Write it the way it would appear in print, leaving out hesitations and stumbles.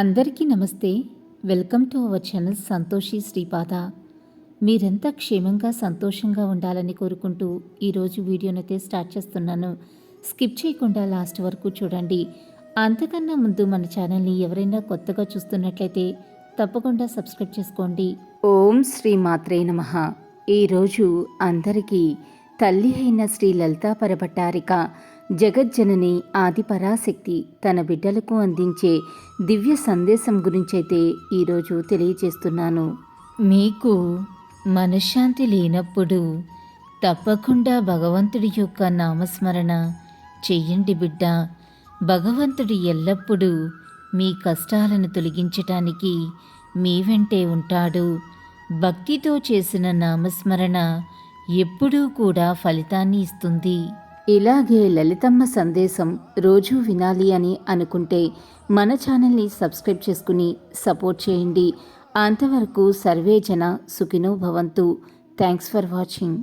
అందరికీ నమస్తే. Welcome to our channel Santoshi Sripada. మీరంతా క్షేమంగా సంతోషంగా ఉండాలని కోరుకుంటూ ఈరోజు వీడియోనైతే స్టార్ట్ చేస్తున్నాను. స్కిప్ చేయకుండా లాస్ట్ వరకు చూడండి. అంతకన్నా ముందు మన ఛానల్ని ఎవరైనా కొత్తగా చూస్తున్నట్లయితే తప్పకుండా సబ్స్క్రైబ్ చేసుకోండి. ఓం శ్రీ మాత్రే నమః. ఈరోజు అందరికీ తల్లి అయిన శ్రీ లలితా పరభట్టారిక జగజ్జనని ఆదిపరాశక్తి తన బిడ్డలకు అందించే దివ్య సందేశం గురించైతే ఈరోజు తెలియజేస్తున్నాను. మీకు మనశ్శాంతి లేనప్పుడు తప్పకుండా భగవంతుడి యొక్క నామస్మరణ చెయ్యండి బిడ్డ. భగవంతుడు ఎల్లప్పుడూ మీ కష్టాలను తొలగించటానికి మీ వెంటే ఉంటాడు. భక్తితో చేసిన నామస్మరణ ఎప్పుడూ కూడా ఫలితాన్ని ఇస్తుంది. ఇలాగే లలితమ్మ సందేశం రోజూ వినాలి అని అనుకుంటే మన ఛానల్ని సబ్స్క్రైబ్ చేసుకుని సపోర్ట్ చేయండి. అంతవరకు సర్వే జన సుఖినో భవంతు. Thanks for watching.